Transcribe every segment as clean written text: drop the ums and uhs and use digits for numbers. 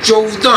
14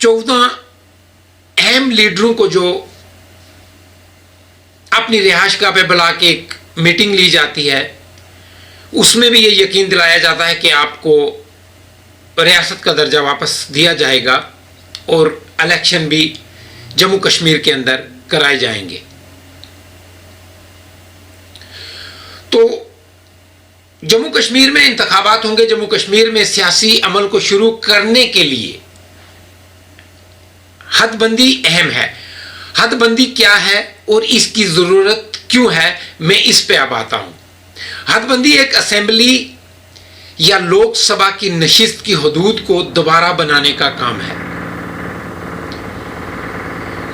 14 اہم لیڈروں کو جو اپنی رہائش گاہ پہ بلا کے ایک میٹنگ لی جاتی ہے، اس میں بھی یہ یقین دلایا جاتا ہے کہ آپ کو ریاست کا درجہ واپس دیا جائے گا اور الیکشن بھی جموں کشمیر کے اندر کرائے جائیں گے۔ تو جموں کشمیر میں انتخابات ہوں گے۔ جموں کشمیر میں سیاسی عمل کو شروع کرنے کے لیے حد بندی اہم ہے۔ حد بندی کیا ہے اور اس کی ضرورت کیوں ہے، میں اس پہ اب آتا ہوں۔ حد بندی ایک اسمبلی یا لوک سبھا کی نشست کی حدود کو دوبارہ بنانے کا کام ہے،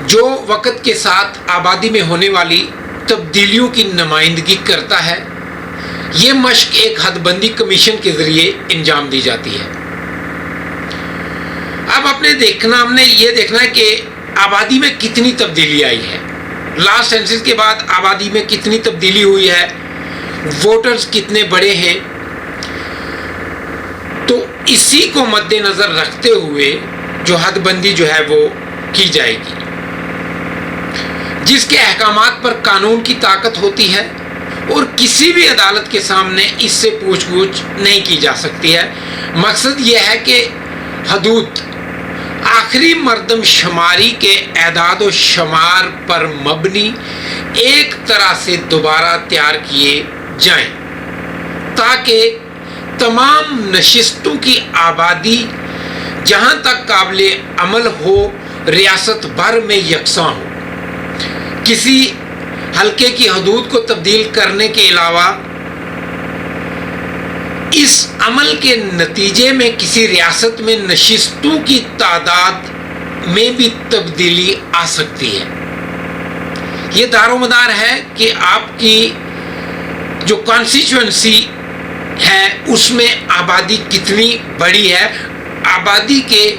جو وقت کے ساتھ آبادی میں ہونے والی تبدیلیوں کی نمائندگی کرتا ہے۔ یہ مشق ایک حد بندی کمیشن کے ذریعے انجام دی جاتی ہے۔ اب ہم نے یہ دیکھنا ہے کہ آبادی میں کتنی تبدیلی آئی ہے، لاسٹ سینسس کے بعد آبادی میں کتنی تبدیلی ہوئی ہے، ووٹرز کتنے بڑے ہیں۔ تو اسی کو مد نظر رکھتے ہوئے جو حد بندی جو ہے وہ کی جائے گی، جس کے احکامات پر قانون کی طاقت ہوتی ہے اور کسی بھی عدالت کے سامنے اس سے پوچھ گچھ نہیں کی جا سکتی ہے۔ مقصد یہ ہے کہ حدود آخری مردم شماری کے اعداد و شمار پر مبنی ایک طرح سے دوبارہ تیار کیے جائیں تاکہ تمام نشستوں کی آبادی جہاں تک قابل عمل ہو ریاست بھر میں یکساں ہو۔ کسی حلقے کی حدود کو تبدیل کرنے کے علاوہ اس عمل کے نتیجے میں کسی ریاست میں نشستوں کی تعداد میں بھی تبدیلی آ سکتی ہے۔ یہ دار و مدار ہے کہ آپ کی جو کانسٹیچوئنسی ہے اس میں آبادی کتنی بڑی ہے، آبادی کے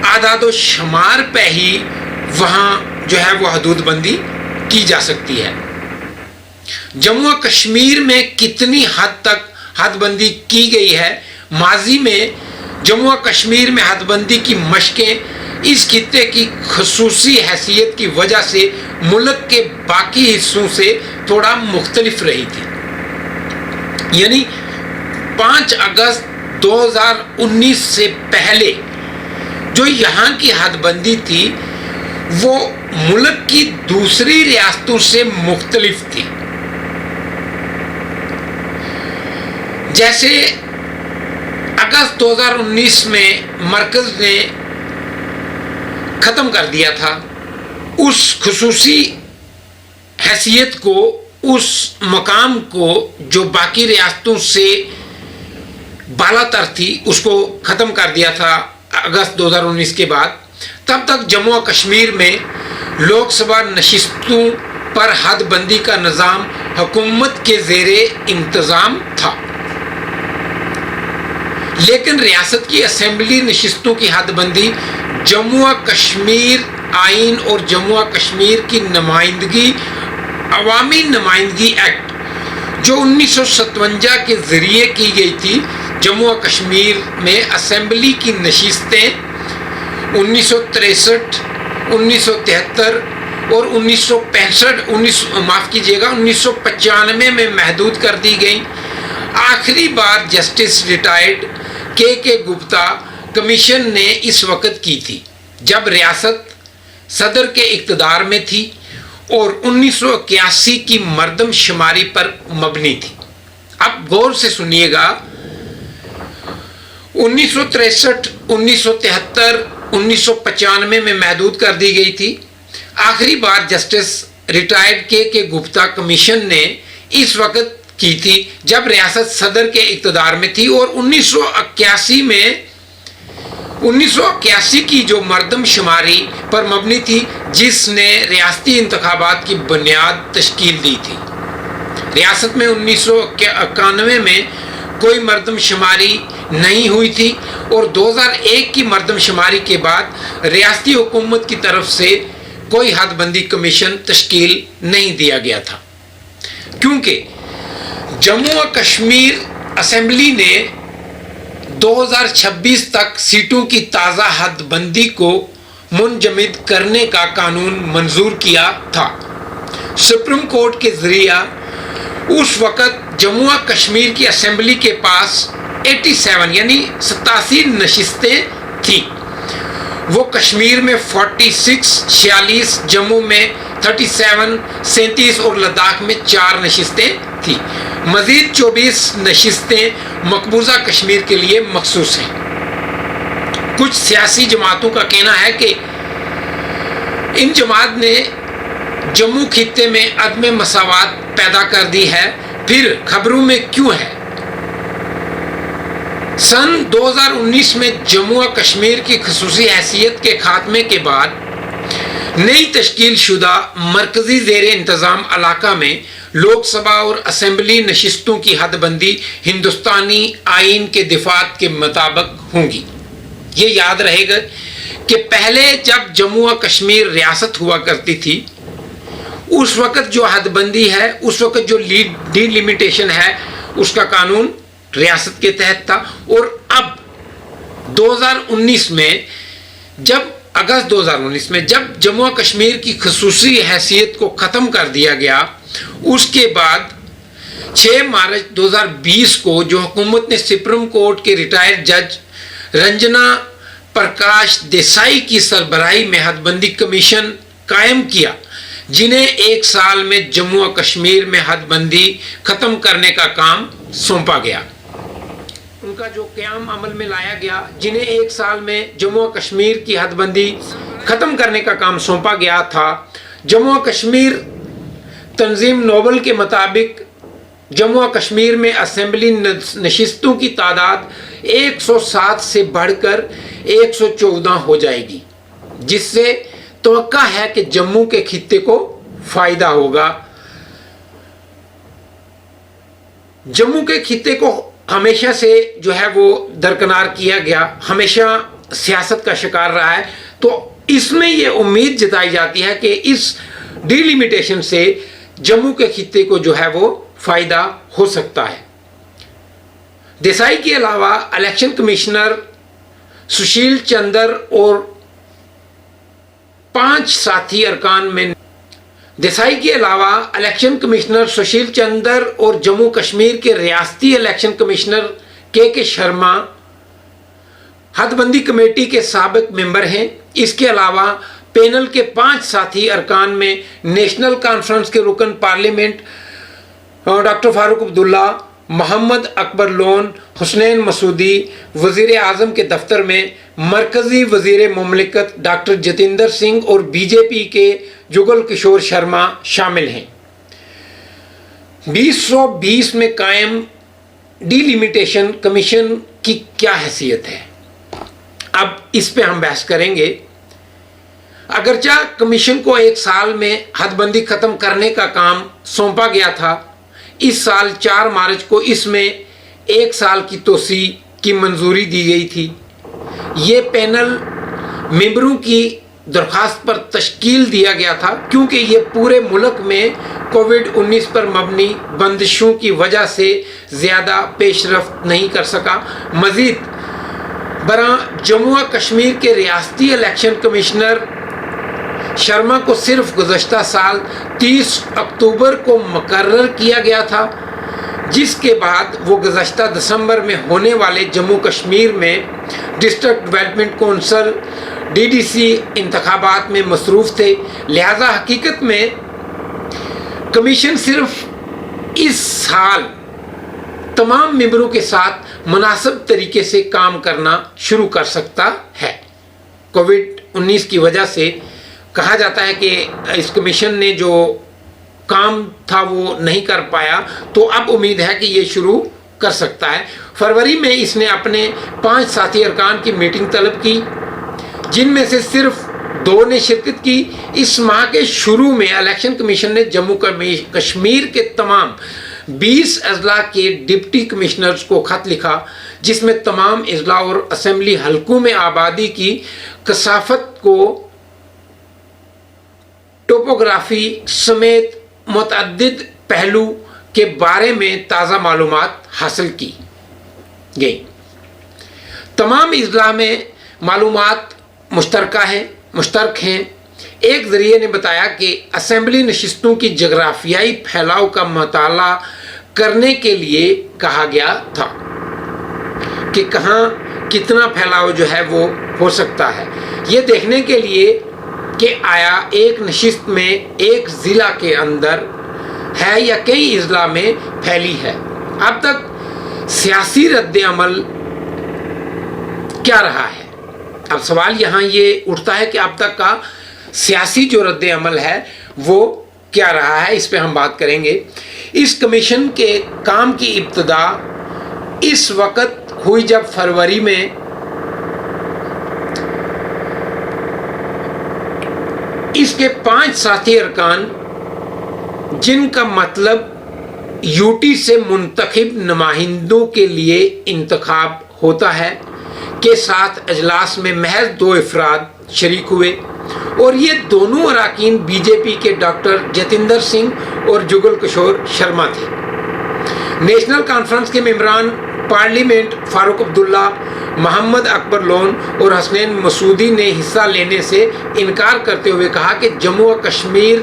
اعداد و شمار پہ ہی وہاں جو ہے وہ حدود بندی کی جا سکتی ہے۔ جموں و کشمیر میں کتنی حد تک حد بندی کی گئی ہے۔ ماضی میں جموں و کشمیر میں حد بندی کی مشقیں اس خطے کی خصوصی حیثیت کی وجہ سے ملک کے باقی حصوں سے تھوڑا مختلف رہی تھی۔ یعنی 5 اگست 2019 سے پہلے جو یہاں کی حد بندی تھی وہ ملک کی دوسری ریاستوں سے مختلف تھی۔ جیسے اگست 2019 میں مرکز نے ختم کر دیا تھا اس خصوصی حیثیت کو، اس مقام کو جو باقی ریاستوں سے بالا تر تھی، اس کو ختم کر دیا تھا اگست 2019 کے بعد۔ تب تک جموں و کشمیر میں لوک سبھا نشستوں پر حد بندی کا نظام حکومت کے زیر انتظام تھا، لیکن ریاست کی اسمبلی نشستوں کی حد بندی جموں و کشمیر آئین اور جموں و کشمیر کی نمائندگی عوامی نمائندگی ایکٹ جو 1957 کے ذریعے کی گئی تھی۔ جموں و کشمیر میں اسمبلی کی نشستیں 1963 1973 اور 1995 میں محدود کر دی گئیں۔ آخری بار جسٹس ریٹائرڈ کے گپتا کمیشن نے اس وقت کی تھی جب ریاست صدر کے اقتدار میں تھی اور 1981 کی مردم شماری پر مبنی تھی۔ اب غور سے سنیے گا، 1963 1973 1995 میں محدود کر دی گئی تھی۔ آخری بار جسٹس ریٹائرڈ کے گپتا کمیشن نے اس وقت کی تھی جب ریاست صدر کے اقتدار میں تھی اور 1981 کی جو مردم شماری پر مبنی تھی، جس نے ریاستی انتخابات کی بنیاد تشکیل دی تھی۔ ریاست میں 1991 میں کوئی مردم شماری نہیں ہوئی تھی اور 2001 کی مردم شماری کے بعد ریاستی حکومت کی طرف سے کوئی حد بندی کمیشن تشکیل نہیں دیا گیا تھا، کیونکہ جموں و کشمیر اسمبلی نے 2026 تک سیٹوں کی تازہ حد بندی کو منجمد کرنے کا قانون منظور کیا تھا۔ سپریم کورٹ کے ذریعہ اس وقت جموں و کشمیر کی اسمبلی کے پاس 87 یعنی 87 نشستیں تھیں۔ وہ کشمیر میں 46 جموں میں 37 37 اور لداخ میں 4 نشستیں تھیں۔ مزید 24 نشستیں مقبوضہ کشمیر کے لیے مخصوص ہیں۔ کچھ سیاسی جماعتوں کا کہنا ہے کہ ان جماعت نے جموں خطے میں عدم مساوات پیدا کر دی ہے، پھر خبروں میں کیوں ہے؟ سن 2019 میں جموں و کشمیر کی خصوصی حیثیت کے خاتمے کے بعد نئی تشکیل شدہ مرکزی زیر انتظام علاقہ میں لوک سبھا اور اسمبلی نشستوں کی حد بندی ہندوستانی آئین کے دفعات کے مطابق ہوں گی۔ یہ یاد رہے گا کہ پہلے جب جموں و کشمیر ریاست ہوا کرتی تھی، اس وقت جو حد بندی ہے، اس وقت جو ڈی لمیٹیشن ہے، اس کا قانون ریاست کے تحت تھا۔ اور اب 2019 میں اگست 2019 میں جب جموں و کشمیر کی خصوصی حیثیت کو ختم کر دیا گیا، اس کے بعد 6 مارچ 2020 کو جو حکومت نے سپریم کورٹ کے ریٹائرڈ جج رنجنا پرکاش دیسائی کی سربراہی میں حد بندی کمیشن قائم کیا، جنہیں 1 سال میں جموں و کشمیر میں حد بندی ختم کرنے کا کام سونپا گیا۔ ان کا جو قیام عمل میں لایا گیا، جنہیں 1 سال میں جموں و کشمیر کی حد بندی ختم کرنے کا کام سونپا گیا تھا۔ جموں و کشمیر تنظیم نوبل کے مطابق جموں و کشمیر میں اسمبلی نشستوں کی تعداد 107 سے بڑھ کر 114 ہو جائے گی، جس سے توقع ہے کہ جموں کے خطے کو فائدہ ہوگا۔ جموں کے خطے کو ہمیشہ سے جو ہے وہ درکنار کیا گیا، ہمیشہ سیاست کا شکار رہا ہے، تو اس میں یہ امید جتائی جاتی ہے کہ اس ڈی لمیٹیشن سے جموں کے خطے کو جو ہے وہ فائدہ ہو سکتا ہے۔ دیسائی کے علاوہ الیکشن کمشنر سشیل چندر اور 5 ساتھی ارکان میں دیسائی کے علاوہ الیکشن کمشنر سشیل چندر اور جموں کشمیر کے ریاستی الیکشن کمشنر کے شرما حد بندی کمیٹی کے سابق ممبر ہیں۔ اس کے علاوہ پینل کے 5 ساتھی ارکان میں نیشنل کانفرنس کے رکن پارلیمنٹ ڈاکٹر فاروق عبداللہ، محمد اکبر لون، حسنین مسعودی، وزیر اعظم کے دفتر میں مرکزی وزیر مملکت ڈاکٹر جتیندر سنگھ اور بی جے پی کے جگل کشور شرما شامل ہیں۔ 2020 میں قائم ڈی لمیٹیشن کمیشن کی کیا حیثیت ہے؟ اب اس پہ ہم بحث کریں گے۔ اگرچہ کمیشن کو 1 سال میں حد بندی ختم کرنے کا کام سونپا گیا تھا، اس سال 4 مارچ کو اس میں 1 سال کی توسیع کی منظوری دی گئی تھی۔ یہ پینل ممبروں کی درخواست پر تشکیل دیا گیا تھا، کیونکہ یہ پورے ملک میں کووڈ-19 پر مبنی بندشوں کی وجہ سے زیادہ پیش رفت نہیں کر سکا۔ مزید برآں جموں و کشمیر کے ریاستی الیکشن کمشنر شرما کو صرف گزشتہ سال 30 اکتوبر کو مقرر کیا گیا تھا، جس کے بعد وہ گزشتہ دسمبر میں ہونے والے جموں کشمیر میں ڈسٹرکٹ ڈیولپمنٹ کونسل DDC انتخابات میں مصروف تھے۔ لہذا حقیقت میں کمیشن صرف اس سال تمام ممبروں کے ساتھ مناسب طریقے سے کام کرنا شروع کر سکتا ہے۔ کووڈ-19 کی وجہ سے کہا جاتا ہے کہ اس کمیشن نے جو کام تھا وہ نہیں کر پایا، تو اب امید ہے کہ یہ شروع کر سکتا ہے۔ فروری میں اس نے اپنے 5 ساتھی ارکان کی میٹنگ طلب کی، جن میں سے صرف 2 نے شرکت کی۔ اس ماہ کے شروع میں الیکشن کمیشن نے جموں کشمیر کے تمام 20 اضلاع کے ڈپٹی کمشنرز کو خط لکھا، جس میں تمام اضلاع اور اسمبلی حلقوں میں آبادی کی کثافت کو ٹوپوگرافی سمیت متعدد پہلو کے بارے میں تازہ معلومات حاصل کی گئی۔ تمام اضلاع میں معلومات مشترکہ ہیں، مشترک ہیں۔ ایک ذریعے نے بتایا کہ اسمبلی نشستوں کی جغرافیائی پھیلاؤ کا مطالعہ کرنے کے لیے کہا گیا تھا کہ کہاں کتنا پھیلاؤ جو ہے وہ ہو سکتا ہے، یہ دیکھنے کے لیے کہ آیا ایک نشست میں ایک ضلع کے اندر ہے یا کئی اضلاع میں پھیلی ہے۔ اب تک سیاسی رد عمل کیا رہا ہے؟ اب سوال یہاں یہ اٹھتا ہے کہ اب تک کا سیاسی جو رد عمل ہے وہ کیا رہا ہے، اس پہ ہم بات کریں گے۔ اس کمیشن کے کام کی ابتدا اس وقت ہوئی جب فروری میں اس کے 5 ساتھی ارکان، جن کا مطلب یوٹی سے منتخب نمائندوں کے لیے انتخاب ہوتا ہے، کے ساتھ اجلاس میں محض 2 افراد شریک ہوئے، اور یہ دونوں اراکین بی جے پی کے ڈاکٹر جتیندر سنگھ اور جگل کشور شرما تھے۔ نیشنل کانفرنس کے ممبران پارلیمنٹ فاروق عبداللہ، محمد اکبر لون اور حسنین مسعودی نے حصہ لینے سے انکار کرتے ہوئے کہا کہ جموں و کشمیر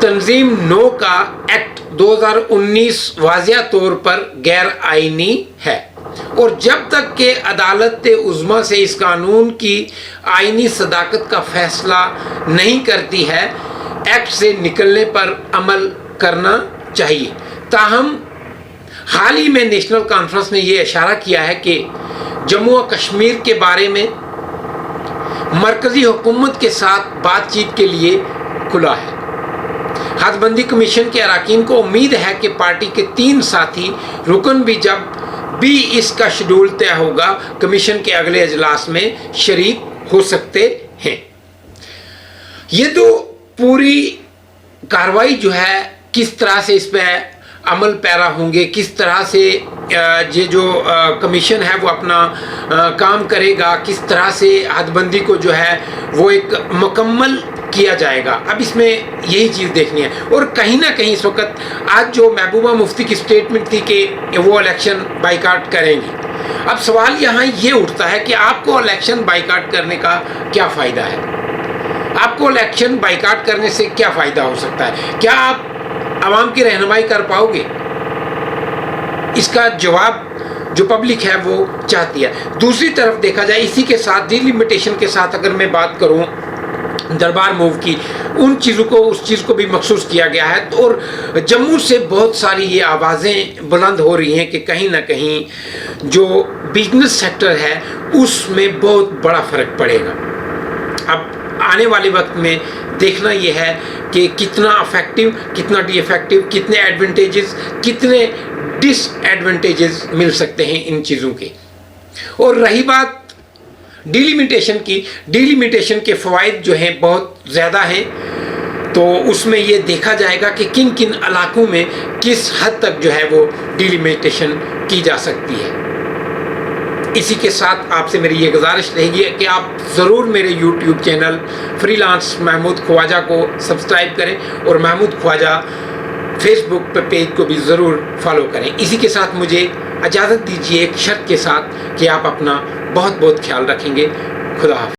تنظیم 9 کا ایکٹ 2019 واضح طور پر غیر آئینی ہے، اور جب تک کہ عدالت عظمیٰ سے اس قانون کی آئینی صداقت کا فیصلہ نہیں کرتی ہے، ایکٹ سے نکلنے پر عمل کرنا چاہیے۔ تاہم حال ہی میں نیشنل کانفرنس نے یہ اشارہ کیا ہے کہ جموں و کشمیر کے بارے میں مرکزی حکومت کے ساتھ بات چیت کے لیے کھلا ہے۔ حد بندی کمیشن کے اراکین کو امید ہے کہ پارٹی کے 3 ساتھی رکن بھی جب بھی اس کا شیڈول طے ہوگا کمیشن کے اگلے اجلاس میں شریک ہو سکتے ہیں۔ یہ تو پوری کارروائی جو ہے کس طرح سے اس پہ عمل پیرا ہوں گے، کس طرح سے یہ جو کمیشن ہے وہ اپنا کام کرے گا، کس طرح سے حد بندی کو جو ہے وہ ایک مکمل کیا جائے گا، اب اس میں یہی چیز دیکھنی ہے۔ اور کہیں نہ کہیں اس وقت آج جو محبوبہ مفتی کی سٹیٹمنٹ تھی کہ وہ الیکشن بائیکاٹ کریں گی، اب سوال یہاں یہ اٹھتا ہے کہ آپ کو الیکشن بائیکاٹ کرنے کا کیا فائدہ ہے؟ آپ کو الیکشن بائیکاٹ کرنے سے کیا فائدہ ہو سکتا ہے؟ کیا آپ عوام کی رہنمائی کر پاؤ گے؟ اس کا جواب جو پبلک ہے وہ چاہتی ہے۔ دوسری طرف دیکھا جائے اسی کے ساتھ ڈیلیمیٹیشن کے ساتھ اگر میں بات کروں دربار موو کی، ان چیزوں کو اس چیز کو بھی مخصوص کیا گیا ہے، اور جموں سے بہت ساری یہ آوازیں بلند ہو رہی ہیں کہ کہیں نہ کہیں جو بزنس سیکٹر ہے اس میں بہت بڑا فرق پڑے گا۔ اب آنے والے وقت میں دیکھنا یہ ہے کہ کتنا افیکٹو، کتنا ڈی افیکٹو، کتنے ایڈوانٹیجز، کتنے ڈس ایڈوانٹیجز مل سکتے ہیں ان چیزوں کے۔ اور رہی بات ڈیلیمیٹیشن کی، ڈیلیمیٹیشن کے فوائد جو ہیں بہت زیادہ ہیں، تو اس میں یہ دیکھا جائے گا کہ کن کن علاقوں میں کس حد تک جو ہے وہ ڈیلیمیٹیشن کی جا سکتی ہے۔ اسی کے ساتھ آپ سے میری یہ گزارش رہے گی کہ آپ ضرور میرے YouTube channel freelance Mahmood Khwaja کو سبسکرائب کریں، اور محمود خواجہ فیس بک پہ پیج کو بھی ضرور فالو کریں۔ اسی کے ساتھ مجھے اجازت دیجیے ایک شرط کے ساتھ کہ آپ اپنا بہت بہت خیال رکھیں گے۔ خدا حافظ۔